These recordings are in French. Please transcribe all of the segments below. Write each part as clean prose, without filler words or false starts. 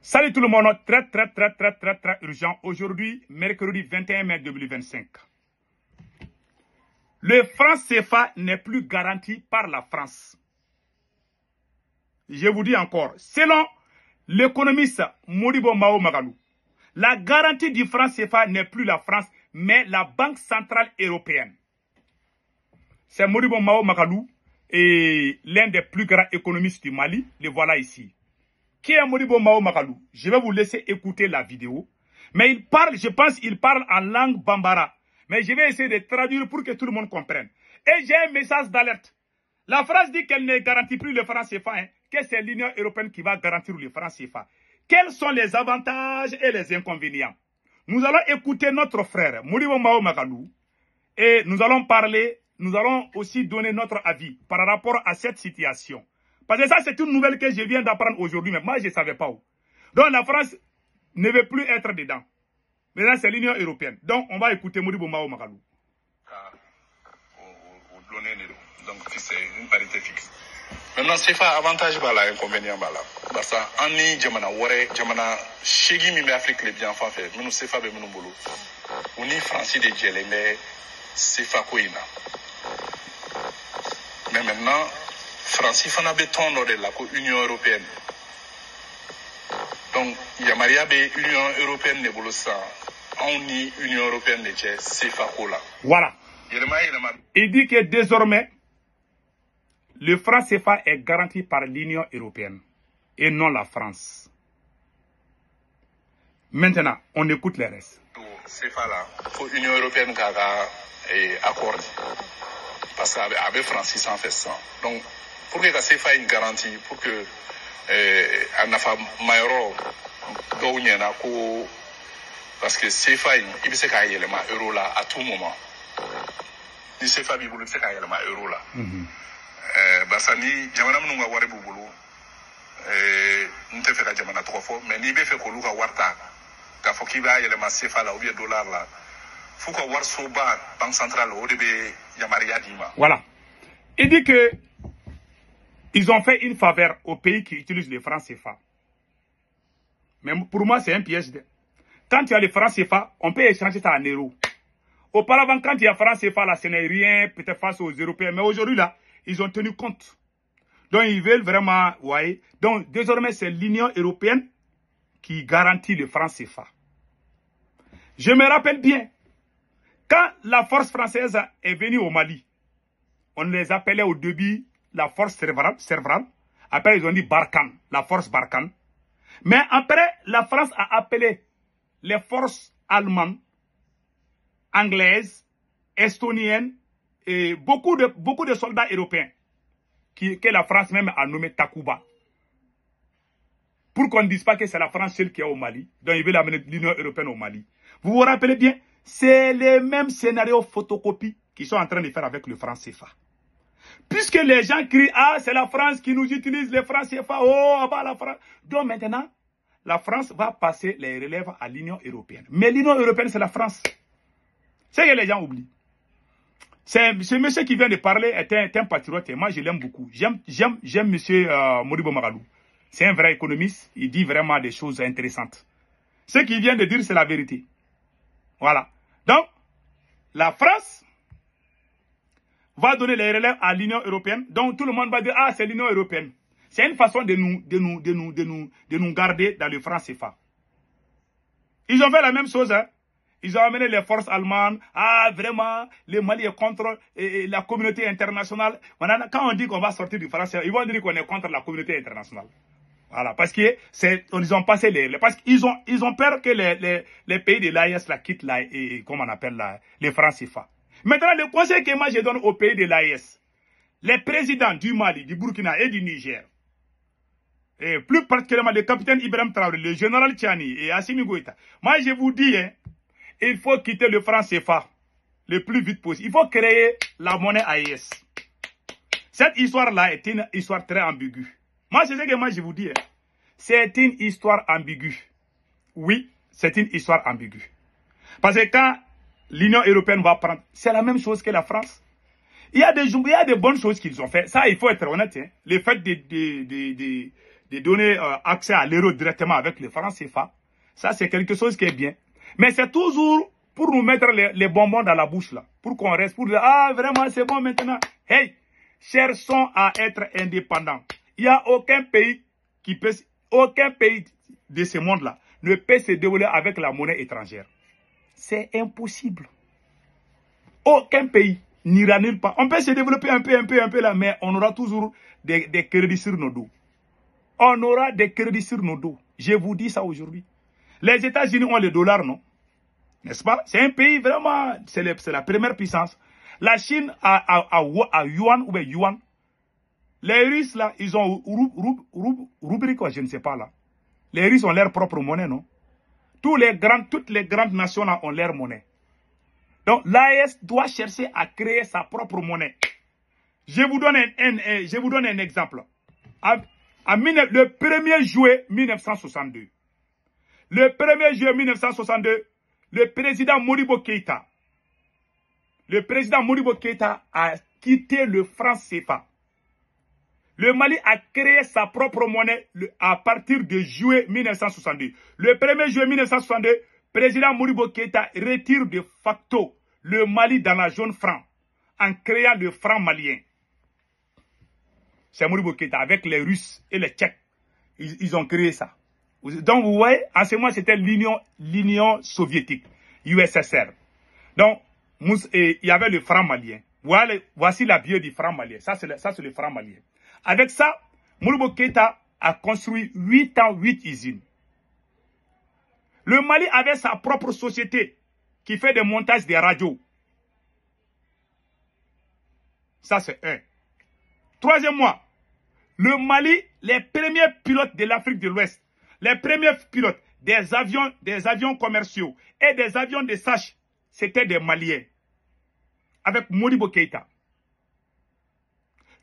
Salut tout le monde, très urgent. Aujourd'hui, mercredi 21 mai 2025. Le franc CFA n'est plus garanti par la France. Je vous dis encore, selon l'économiste Modibo Mao Magalou, la garantie du franc CFA n'est plus la France, mais la Banque Centrale Européenne. C'est Modibo Mao Magalou et l'un des plus grands économistes du Mali, le voilà ici. Qui est Modibo Mao Magalou? Je vais vous laisser écouter la vidéo. Mais il parle, je pense qu'il parle en langue bambara. Mais je vais essayer de traduire pour que tout le monde comprenne. Et j'ai un message d'alerte. La France dit qu'elle ne garantit plus le franc CFA, que c'est l'Union européenne qui va garantir le franc CFA. Quels sont les avantages et les inconvénients? Nous allons écouter notre frère Modibo Mao Magalou et nous allons parler, nous allons aussi donner notre avis par rapport à cette situation. Parce que ça, c'est une nouvelle que je viens d'apprendre aujourd'hui, mais moi, je ne savais pas où. Donc, la France ne veut plus être dedans. Maintenant, c'est l'Union européenne. Donc, on va écouter Modibo Mao Magalou. Donc, c'est une parité fixe. Maintenant, c'est pas avantage, voilà, inconvénient, voilà. Parce que, en ni, jamana, ware, jamana, shegi mi Afrique les bien fait, mais nous, c'est pas, mais nous, boulot. On y, Francis de Djele, mais c'est pas quoi, mais maintenant, Francis fana be tondo de la Union européenne. Donc, Yamaria be Union européenne ne bolo sa. On ni Union européenne ne tche CFA kola. Voilà. Il dit que désormais, le franc CFA est garanti par l'Union européenne et non la France. Maintenant, on écoute les restes. CFA là, faut Union européenne qui a accord. Parce qu'avec Francis en fait ça. Donc, pour que la CFA ait une garantie, pour que Anafa Mayoro Dounyana, parce que CFA, il peut se cailler le euro là à tout moment. Ni CFA, il peut se cailler le euro là. Basani, Jamana Munga Ware Boubou, nous te fait la Jamana 3 fois, mais ni fait que Luka Warta, car faut qu'il va y aller ma CFA là, ou bien dollar là. Faut qu'on voit Soba, Banque Centrale, au début, Yamaria Dima. Voilà. Il dit que ils ont fait une faveur aux pays qui utilisent les francs CFA. Mais pour moi, c'est un piège. Quand tu as les francs CFA, on peut échanger ça en euros. Auparavant, quand il y a francs CFA, là, ce n'est rien, peut-être face aux Européens. Mais aujourd'hui, là, ils ont tenu compte. Donc, ils veulent vraiment, ouais. Donc, désormais, c'est l'Union européenne qui garantit le franc CFA. Je me rappelle bien, quand la force française est venue au Mali, on les appelait au début la force Serval. Après, ils ont dit Barkhane, la force Barkhane. Mais après, la France a appelé les forces allemandes, anglaises, estoniennes et beaucoup de soldats européens que la France même a nommé Takuba. Pour qu'on ne dise pas que c'est la France seule qui est au Mali. Donc, ils veulent amener l'Union européenne au Mali. Vous vous rappelez bien, c'est les mêmes scénarios photocopies qu'ils sont en train de faire avec le franc CFA. Puisque les gens crient, ah, c'est la France qui nous utilise, les francs CFA, oh, bah, la France. Donc maintenant, la France va passer les relèves à l'Union européenne. Mais l'Union européenne, c'est la France. C'est que les gens oublient. Ce monsieur qui vient de parler est un patriote et moi, je l'aime beaucoup. J'aime monsieur Modibo Magalou. C'est un vrai économiste. Il dit vraiment des choses intéressantes. Ce qu'il vient de dire, c'est la vérité. Voilà. Donc, la France va donner les relèves à l'Union européenne. Donc, tout le monde va dire, ah, c'est l'Union européenne. C'est une façon de nous garder dans le franc CFA. Ils ont fait la même chose, hein. Ils ont amené les forces allemandes. Ah, vraiment, le Mali est contre la communauté internationale. Quand on dit qu'on va sortir du franc CFA, ils vont dire qu'on est contre la communauté internationale. Voilà, parce que ils ont passé parce qu'ils ont peur que les pays de l'AES la quittent comment on appelle les francs CFA. Maintenant, le conseil que moi je donne aux pays de l'AES, les présidents du Mali, du Burkina et du Niger, et plus particulièrement le capitaine Ibrahim Traoré, le général Tchani et Assimi Goïta, moi je vous dis, hein, il faut quitter le franc CFA le plus vite possible. Il faut créer la monnaie AES. Cette histoire-là est une histoire très ambiguë. Moi, c'est ce que moi je vous dis. Hein. C'est une histoire ambiguë. Oui, c'est une histoire ambiguë. Parce que quand l'Union européenne va prendre, c'est la même chose que la France. Il y a des bonnes choses qu'ils ont fait. Ça, il faut être honnête. Hein. Le fait donner accès à l'euro directement avec le franc CFA. Ça, c'est quelque chose qui est bien. Mais c'est toujours pour nous mettre les bonbons dans la bouche, là. Pour qu'on reste, pour dire, ah, vraiment, c'est bon maintenant. Hey, cherchons à être indépendants. Il n'y a aucun pays de ce monde-là ne peut se développer avec la monnaie étrangère. C'est impossible. Aucun pays n'ira nulle part. On peut se développer un peu là, mais on aura toujours des crédits sur nos dos. On aura des crédits sur nos dos. Je vous dis ça aujourd'hui. Les États-Unis ont le dollar, non? N'est-ce pas? C'est un pays vraiment, c'est la première puissance. La Chine a yuan ou bien yuan. Les Russes, là, ils ont rubrique, quoi, je ne sais pas, là. Les Russes ont leur propre monnaie, non? Toutes les grandes nations, là, ont leur monnaie. Donc, l'AES doit chercher à créer sa propre monnaie. Je vous donne un exemple. Le 1er juillet 1962, le président Modibo Keïta a quitté le franc CFA. Le Mali a créé sa propre monnaie à partir de juillet 1962. Le 1er juillet 1962, le président Modibo Keïta retire de facto le Mali dans la zone franc en créant le franc malien. C'est Modibo Keïta avec les Russes et les Tchèques. Ils ont créé ça. Donc, vous voyez, en ce moment, c'était l'Union soviétique, USSR. Donc, il y avait le franc malien. Voilà, voici la bio du franc malien. Ça, c'est le franc malien. Avec ça, Modibo Keïta a construit 8 usines. Le Mali avait sa propre société qui fait des montages des radios. Ça, c'est un. Troisièmement, le Mali, les premiers pilotes de l'Afrique de l'Ouest, les premiers pilotes des avions commerciaux et des avions de Sache, c'était des Maliens. Avec Modibo Keïta.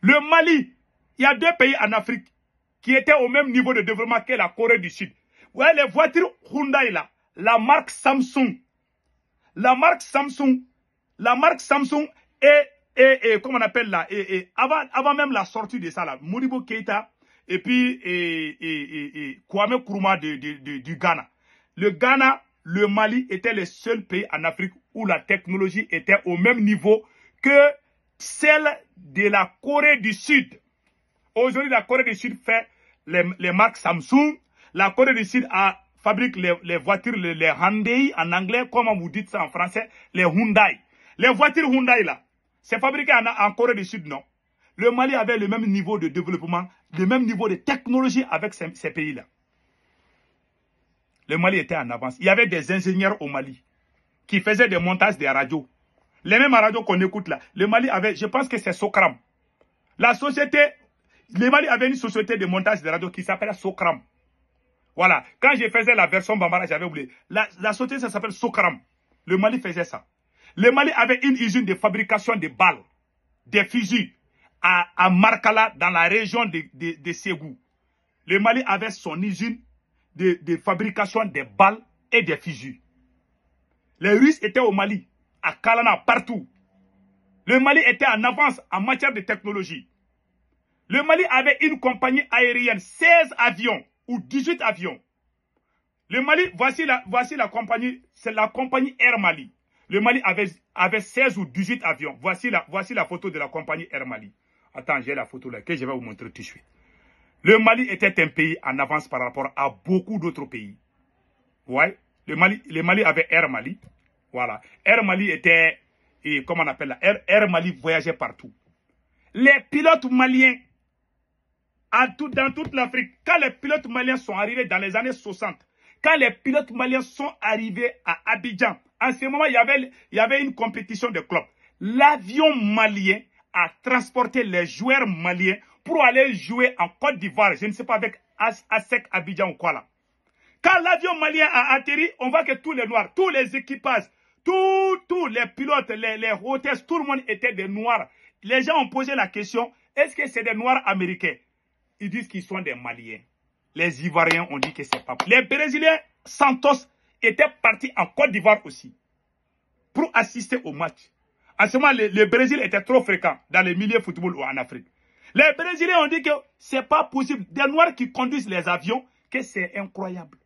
Le Mali, il y a 2 pays en Afrique qui étaient au même niveau de développement que la Corée du Sud. Vous voyez les voitures Hyundai là, la marque Samsung. La marque Samsung et comment on appelle là, avant même la sortie de ça là, Modibo Keïta et puis Kwame Nkrumah du Ghana. Le Ghana, le Mali étaient les seuls pays en Afrique où la technologie était au même niveau que celle de la Corée du Sud. Aujourd'hui, la Corée du Sud fait les marques Samsung. La Corée du Sud fabrique les voitures, les Hyundai en anglais, comment vous dites ça en français, les Hyundai. Les voitures Hyundai là, c'est fabriqué en Corée du Sud, non? Le Mali avait le même niveau de développement, le même niveau de technologie avec ces pays-là. Le Mali était en avance. Il y avait des ingénieurs au Mali qui faisaient des montages des radios. Les mêmes radios qu'on écoute là. Le Mali avait, je pense que c'est Sokram. Le Mali avait une société de montage de radios qui s'appelle Sokram. Voilà. Quand je faisais la version Bambara, j'avais oublié. La société, ça s'appelle Sokram. Le Mali faisait ça. Le Mali avait une usine de fabrication de balles, des fusils, à Markala, dans la région de Ségou. Le Mali avait son usine de fabrication des balles et des fusils. Les Russes étaient au Mali, à Kalana, partout. Le Mali était en avance en matière de technologie. Le Mali avait une compagnie aérienne, 16 avions ou 18 avions. Le Mali, voici la compagnie, c'est la compagnie Air Mali. Le Mali avait 16 ou 18 avions. Voici la photo de la compagnie Air Mali. Attends, j'ai la photo là que je vais vous montrer tout de suite. Le Mali était un pays en avance par rapport à beaucoup d'autres pays. Ouais. Le Mali avait Air Mali. Voilà. Air Mali était, comment on appelle là, Air Mali voyageait partout. Les pilotes maliens, dans toute l'Afrique, quand les pilotes maliens sont arrivés dans les années 60, quand les pilotes maliens sont arrivés à Abidjan, en ce moment, il y avait une compétition de clubs. L'avion malien a transporté les joueurs maliens pour aller jouer en Côte d'Ivoire, je ne sais pas, avec ASEC Abidjan ou quoi là. Quand l'avion malien a atterri, on voit que tous les Noirs, tous les équipages, tous les pilotes, les hôtesses, tout le monde était des Noirs. Les gens ont posé la question, est-ce que c'est des Noirs américains? Ils disent qu'ils sont des Maliens. Les Ivoiriens ont dit que c'est pas. Les Brésiliens, Santos, étaient partis en Côte d'Ivoire aussi pour assister au match. En ce moment, le Brésil était trop fréquent dans les milieux football ou en Afrique. Les Brésiliens ont dit que c'est pas possible. Des Noirs qui conduisent les avions, que c'est incroyable.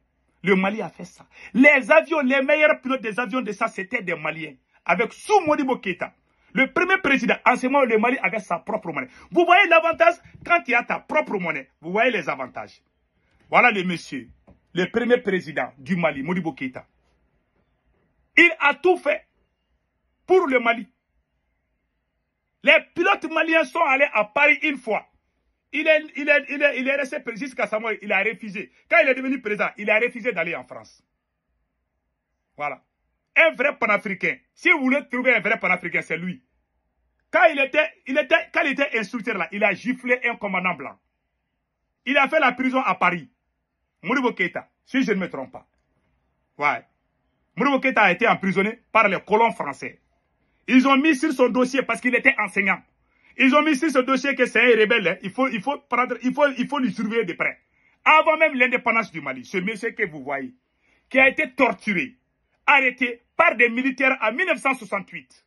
Le Mali a fait ça. Les avions, les meilleurs pilotes des avions de ça, c'était des Maliens. Avec Sou Modibo Keïta. Le premier président, en ce moment, le Mali avait sa propre monnaie. Vous voyez l'avantage quand il y a ta propre monnaie. Vous voyez les avantages. Voilà le monsieur, le premier président du Mali, Modibo Keïta. Il a tout fait pour le Mali. Les pilotes maliens sont allés à Paris une fois. Il est resté président jusqu'à sa mort. Il a refusé. Quand il est devenu président, il a refusé d'aller en France. Voilà. Un vrai panafricain. Si vous voulez trouver un vrai panafricain, c'est lui. Quand il était instructeur là, il a giflé un commandant blanc. Il a fait la prison à Paris. Modibo Keïta, si je ne me trompe pas. Ouais. Modibo Keïta a été emprisonné par les colons français. Ils ont mis sur son dossier parce qu'il était enseignant. Ils ont mis sur ce dossier que c'est un rebelle. Hein. Il faut lui surveiller de près. Avant même l'indépendance du Mali, ce monsieur que vous voyez, qui a été torturé, arrêté par des militaires en 1968.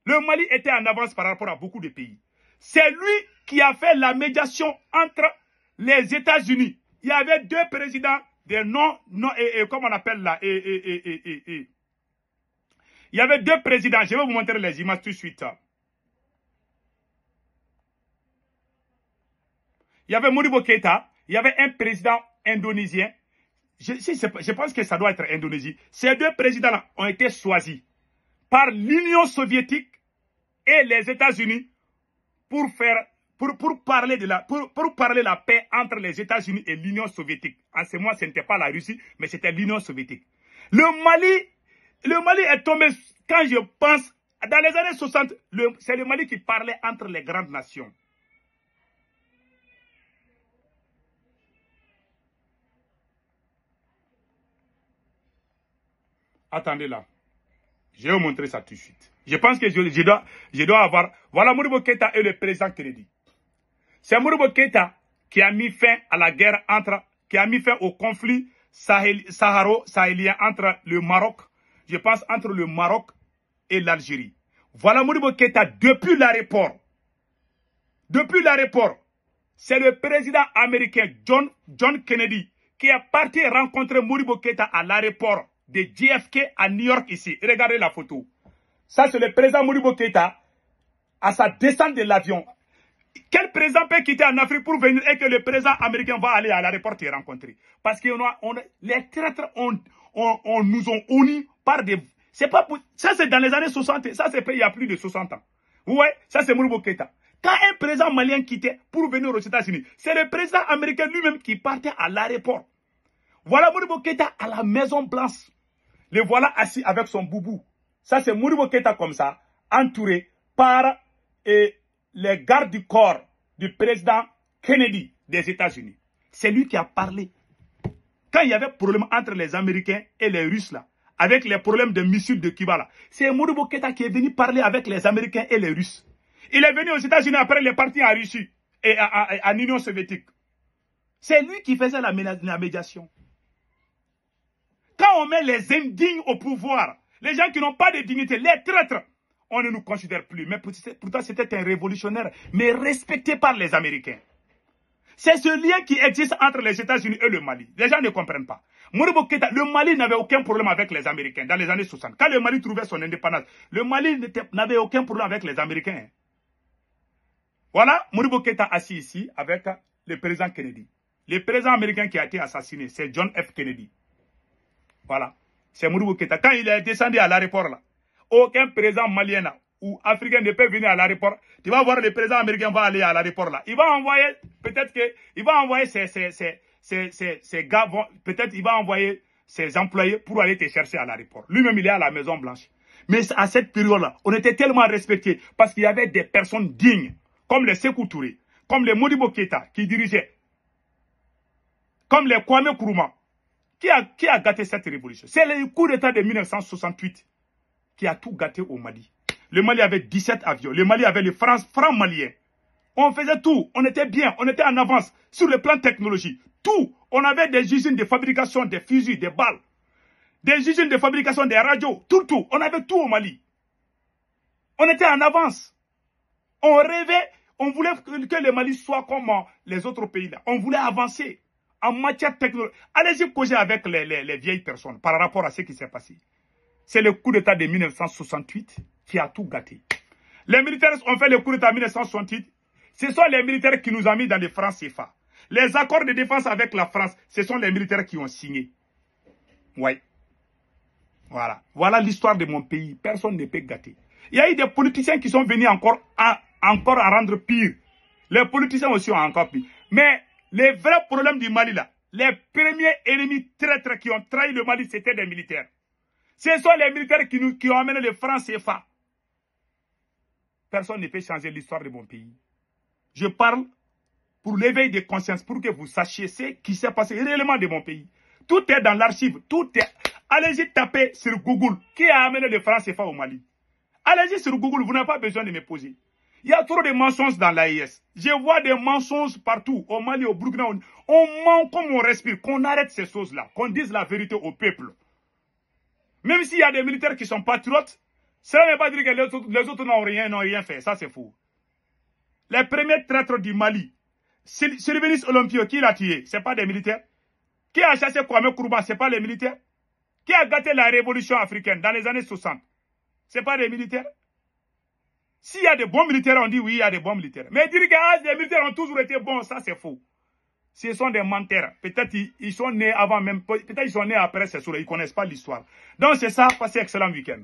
Le Mali était en avance par rapport à beaucoup de pays. C'est lui qui a fait la médiation entre les États-Unis. Il y avait deux présidents, comment on appelle là, il y avait deux présidents, je vais vous montrer les images tout de suite. Il y avait Modibo Keïta, il y avait un président indonésien. Je pense que ça doit être Indonésie. Ces deux présidents-là ont été choisis par l'Union soviétique et les États-Unis pour parler la paix entre les États-Unis et l'Union soviétique. En ce moment, ce n'était pas la Russie, mais c'était l'Union soviétique. Le Mali est tombé, quand je pense, dans les années 60, c'est le Mali qui parlait entre les grandes nations. Attendez là. Je vais vous montrer ça tout de suite. Je pense que je dois avoir... Voilà Modibo Keïta et le président Kennedy. C'est Modibo Keïta qui a mis fin à la guerre qui a mis fin au conflit saharo-sahélien entre le Maroc, je pense entre le Maroc et l'Algérie. Voilà Modibo Keïta depuis l'aéroport. Depuis l'aéroport, c'est le président américain John Kennedy qui est parti rencontrer Modibo Keïta à l'aéroport de JFK à New York ici. Regardez la photo. Ça, c'est le président Modibo Keïta à sa descente de l'avion. Quel président peut quitter en Afrique pour venir et que le président américain va aller à l'aéroport te rencontrer? Parce que les traîtres nous ont unis par des... Ça, c'est dans les années 60. Ça, c'est il y a plus de 60 ans. Ouais, ça, c'est Modibo Keïta. Quand un président malien quittait pour venir aux États-Unis, c'est le président américain lui-même qui partait à l'aéroport. Voilà Modibo Keïta à la Maison Blanche. Le voilà assis avec son boubou. Ça, c'est Modibo Keïta comme ça, entouré par les gardes du corps du président Kennedy des États-Unis. C'est lui qui a parlé. Quand il y avait problème entre les Américains et les Russes, là, avec les problèmes de missiles de Cuba, là, c'est Modibo Keïta qui est venu parler avec les Américains et les Russes. Il est venu aux États-Unis après il est parti en Russie et en Union soviétique. C'est lui qui faisait la médiation. Quand on met les indignes au pouvoir, les gens qui n'ont pas de dignité, les traîtres, on ne nous considère plus. Mais pourtant, c'était un révolutionnaire, mais respecté par les Américains. C'est ce lien qui existe entre les États-Unis et le Mali. Les gens ne comprennent pas. Modibo Keïta, le Mali n'avait aucun problème avec les Américains dans les années 60. Quand le Mali trouvait son indépendance, le Mali n'avait aucun problème avec les Américains. Voilà, Modibo Keïta assis ici avec le président Kennedy. Le président américain qui a été assassiné, c'est John F. Kennedy. Voilà, c'est Modibo Keïta. Quand il est descendu à l'aéroport, là, aucun président malien là, ou africain ne peut venir à l'aéroport. Tu vas voir le président américain va aller à l'aéroport là. Il va envoyer, peut-être qu'il va envoyer ses gars, peut-être il va envoyer ses employés pour aller te chercher à l'aéroport. Lui-même, il est à la Maison Blanche. Mais à cette période-là, on était tellement respectés parce qu'il y avait des personnes dignes, comme les Sékou Touré, comme les Modibo Keïta qui dirigeaient, comme les Kwame Nkrumah. Qui a gâté cette révolution? C'est le coup d'État de 1968 qui a tout gâté au Mali. Le Mali avait 17 avions. Le Mali avait les francs maliens. On faisait tout. On était bien. On était en avance sur le plan technologique. Tout. On avait des usines de fabrication des fusils, des balles. Des usines de fabrication des radios. Tout. On avait tout au Mali. On était en avance. On rêvait, on voulait que le Mali soit comme les autres pays là. On voulait avancer en matière technologique. Allez-y causer avec les vieilles personnes par rapport à ce qui s'est passé. C'est le coup d'État de 1968 qui a tout gâté. Les militaires ont fait le coup d'État en 1968. Ce sont les militaires qui nous ont mis dans les francs CFA. Les accords de défense avec la France, ce sont les militaires qui ont signé. Oui. Voilà. Voilà l'histoire de mon pays. Personne ne peut gâter. Il y a eu des politiciens qui sont venus encore à rendre pire. Les politiciens aussi ont encore pire. Mais les vrais problèmes du Mali là, les premiers ennemis traîtres qui ont trahi le Mali, c'était des militaires. Ce sont les militaires qui ont amené les francs CFA. Personne ne peut changer l'histoire de mon pays. Je parle pour l'éveil de conscience, pour que vous sachiez ce qui s'est passé réellement de mon pays. Tout est dans l'archive, tout est... Allez-y taper sur Google, qui a amené les francs CFA au Mali. Allez-y sur Google, vous n'avez pas besoin de me poser. Il y a trop de mensonges dans l'AIS. Je vois des mensonges partout, au Mali, au Burkina. On ment comme on respire, qu'on arrête ces choses-là, qu'on dise la vérité au peuple. Même s'il y a des militaires qui sont patriotes, cela ne veut pas dire que les autres n'ont rien fait. Ça, c'est faux. Les premiers traîtres du Mali, Sylvanus Olympio, qui l'a tué? Ce n'est pas des militaires. Qui a chassé Kwame Nkrumah? Ce n'est pas les militaires. Qui a gâté la révolution africaine dans les années 60? Ce n'est pas des militaires. S'il y a des bons militaires, on dit oui, il y a des bons militaires. Mais dire que les militaires ont toujours été bons, ça c'est faux. Ce sont des menteurs. Peut-être ils sont nés avant même, peut-être ils sont nés après, c'est sûr, ils ne connaissent pas l'histoire. Donc c'est ça, passez excellent week-end.